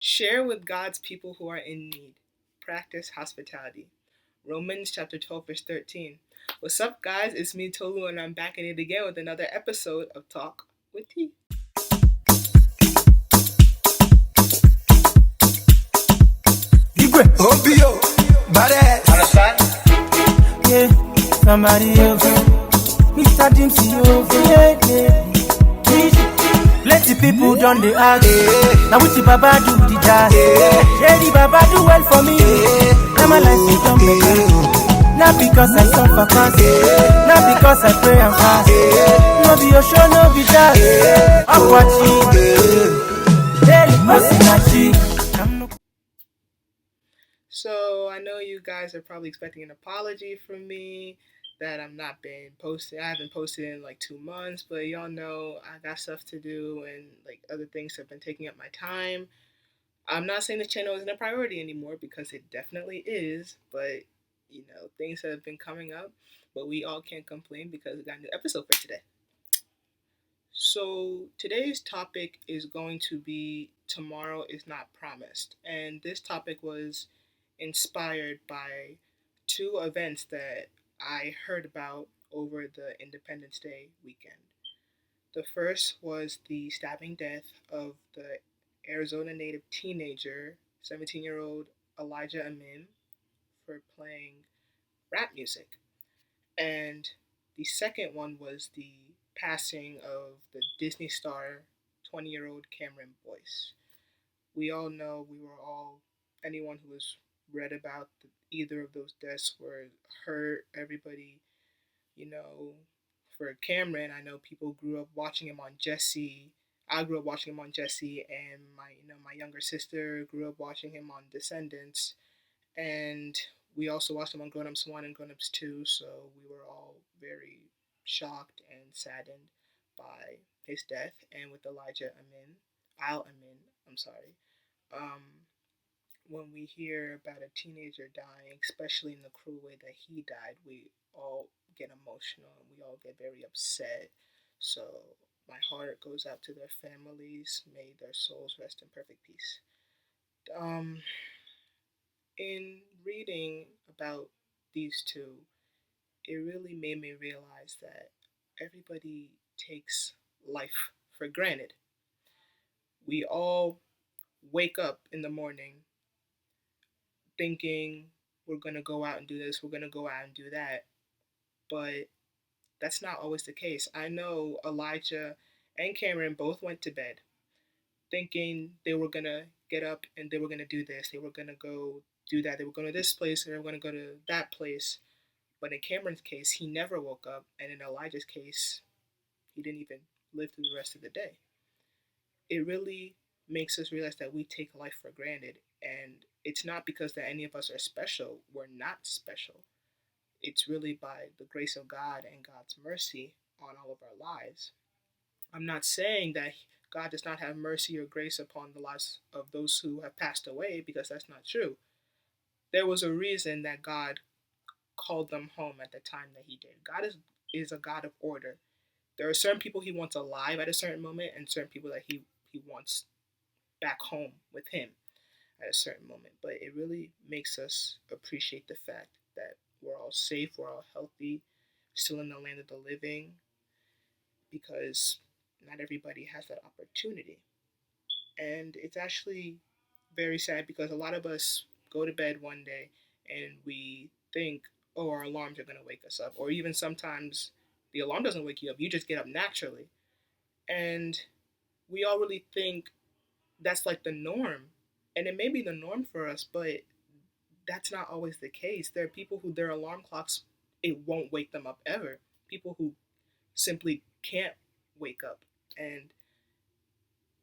Share with God's people who are in need. Practice hospitality. Romans chapter 12, verse 13. What's up, guys? It's me, Tolu, and I'm back in it again with another episode of Talk with T. Igwe, Obio, badass. Understand? Yeah, somebody else. Mr. Dempsey over, yeah. Plenty people done the ask. Now which Baba do the jazz? Shady Baba do well for me. Now my life is done better. Not because I suffer fast. Not because I pray and fast. No be your show, no be that. I'm watching. Hey, So I know you guys are probably expecting an apology from me that I'm not been posting. I haven't posted in like 2 months, but y'all know I got stuff to do and like other things have been taking up my time. I'm not saying the channel isn't a priority anymore because it definitely is, but things have been coming up, but we all can't complain because we got a new episode for today. So today's topic is going to be Tomorrow is Not Promised. And this topic was inspired by two events that I heard about over the Independence Day weekend. The first was the stabbing death of the Arizona native teenager, 17-year-old Elijah Amin, for playing rap music. And the second one was the passing of the Disney star, 20-year-old Cameron Boyce. We all know, anyone who has read about either of those deaths were hurt. Everybody, for Cameron, I know people grew up watching him on Jesse. I grew up watching him on Jesse, and my younger sister grew up watching him on Descendants, and we also watched him on Grown Ups 1 and Grown Ups 2, so we were all very shocked and saddened by his death. And with Al Amin, I'm sorry. When we hear about a teenager dying, especially in the cruel way that he died, we all get emotional and we all get very upset. So my heart goes out to their families. May their souls rest in perfect peace. In reading about these two, it really made me realize that everybody takes life for granted. We all wake up in the morning thinking we're going to go out and do this, we're going to go out and do that. But that's not always the case. I know Elijah and Cameron both went to bed thinking they were going to get up and they were going to do this, they were going to go do that, they were going to this place, they were going to go to that place. But in Cameron's case, he never woke up, and in Elijah's case, he didn't even live through the rest of the day. It really makes us realize that we take life for granted, and it's not because that any of us are special. We're not special. It's really by the grace of God and God's mercy on all of our lives. I'm not saying that God does not have mercy or grace upon the lives of those who have passed away, because that's not true. There was a reason that God called them home at the time that he did. God is a God of order. There are certain people he wants alive at a certain moment and certain people that he wants back home with him at a certain moment. But it really makes us appreciate the fact that we're all safe, we're all healthy, still in the land of the living, because not everybody has that opportunity. And it's actually very sad because a lot of us go to bed one day and we think, oh, our alarms are going to wake us up. Or even sometimes the alarm doesn't wake you up, you just get up naturally. And we all really think that's like the norm. And it may be the norm for us, but that's not always the case. There are people who their alarm clocks, it won't wake them up ever. People who simply can't wake up. And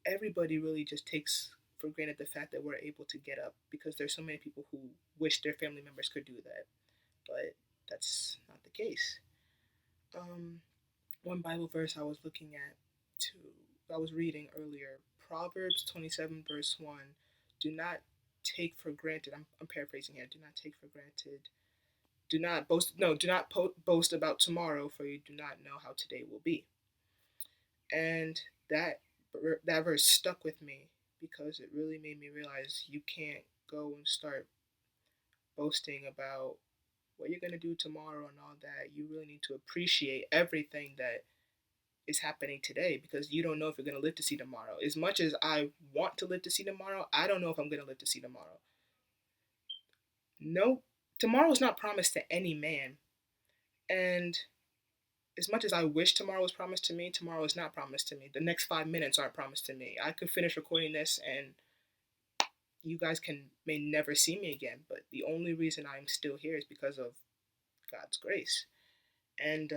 everybody really just takes for granted the fact that we're able to get up, because there's so many people who wish their family members could do that, but that's not the case. One Bible verse I was reading earlier, Proverbs 27 verse 1. Do not take for granted. I'm paraphrasing here. Do not take for granted. Do not boast. No, do not boast about tomorrow, for you do not know how today will be. And that verse stuck with me because it really made me realize you can't go and start boasting about what you're going to do tomorrow and all that. You really need to appreciate everything that is happening today because you don't know if you're going to live to see tomorrow. As much as I want to live to see tomorrow, I don't know if I'm going to live to see tomorrow. No, tomorrow is not promised to any man. And as much as I wish tomorrow was promised to me, tomorrow is not promised to me. The next 5 minutes aren't promised to me. I could finish recording this and you guys may never see me again, but the only reason I'm still here is because of God's grace. And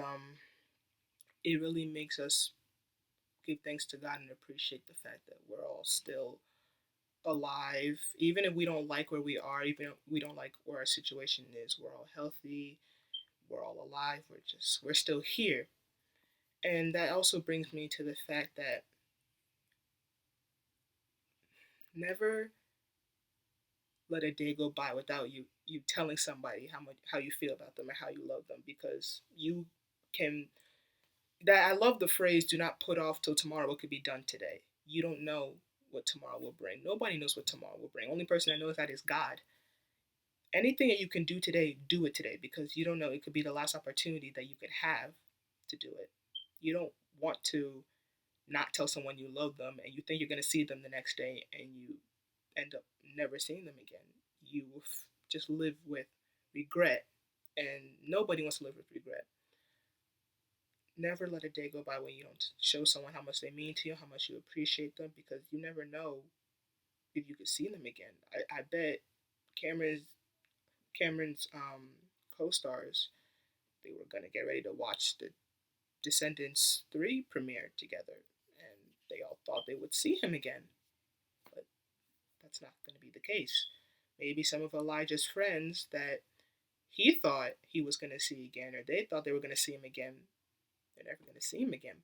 it really makes us give thanks to God and appreciate the fact that we're all still alive. Even if we don't like where we are, even if we don't like where our situation is, we're all healthy, we're all alive, we're still here. And that also brings me to the fact that never let a day go by without you telling somebody how you feel about them or how you love them, because you can I love the phrase, do not put off till tomorrow what could be done today. You don't know what tomorrow will bring. Nobody knows what tomorrow will bring. Only person that knows that is God. Anything that you can do today, do it today, because you don't know, it could be the last opportunity that you could have to do it. You don't want to not tell someone you love them and you think you're going to see them the next day and you end up never seeing them again. You will just live with regret, and nobody wants to live with regret. Never let a day go by when you don't show someone how much they mean to you, how much you appreciate them, because you never know if you could see them again. I bet Cameron's co-stars, they were gonna get ready to watch the Descendants 3 premiere together, and they all thought they would see him again, but that's not going to be the case. Maybe some of Elijah's friends that he thought he was going to see again, or they thought they were going to see him again, they're never going to see him again.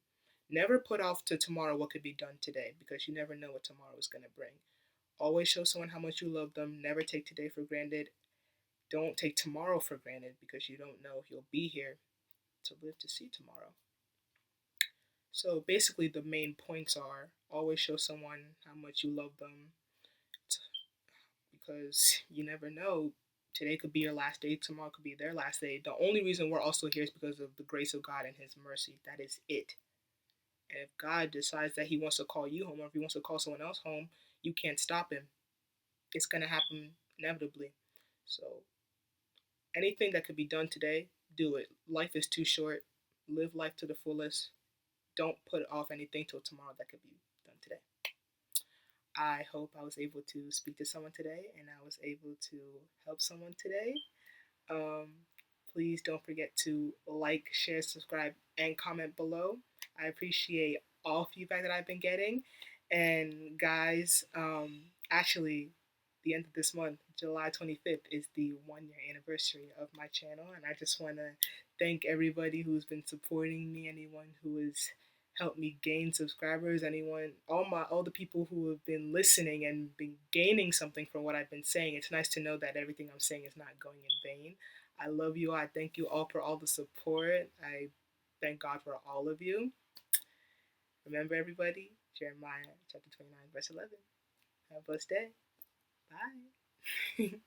Never put off to tomorrow what could be done today, because you never know what tomorrow is going to bring. Always show someone how much you love them. Never take today for granted. Don't take tomorrow for granted, because you don't know if you'll be here to live to see tomorrow. So basically the main points are, always show someone how much you love them, because you never know. Today could be your last day, tomorrow could be their last day. The only reason we're also here is because of the grace of God and his mercy. That is it. And if God decides that he wants to call you home, or if he wants to call someone else home, you can't stop him. It's going to happen inevitably. So anything that could be done today, do it. Life is too short. Live life to the fullest. Don't put off anything till tomorrow that could be done today. I hope I was able to speak to someone today and I was able to help someone today. Please don't forget to like, share, subscribe, and comment below. I appreciate all feedback that I've been getting. And guys, actually, the end of this month, July 25th, is the 1-year anniversary of my channel. And I just want to thank everybody who's been supporting me, anyone who has helped me gain subscribers, all the people who have been listening and been gaining something from what I've been saying. It's nice to know that everything I'm saying is not going in vain. I love you all. I thank you all for all the support. I thank God for all of you. Remember, everybody, Jeremiah chapter 29, verse 11. Have a blessed day. Bye.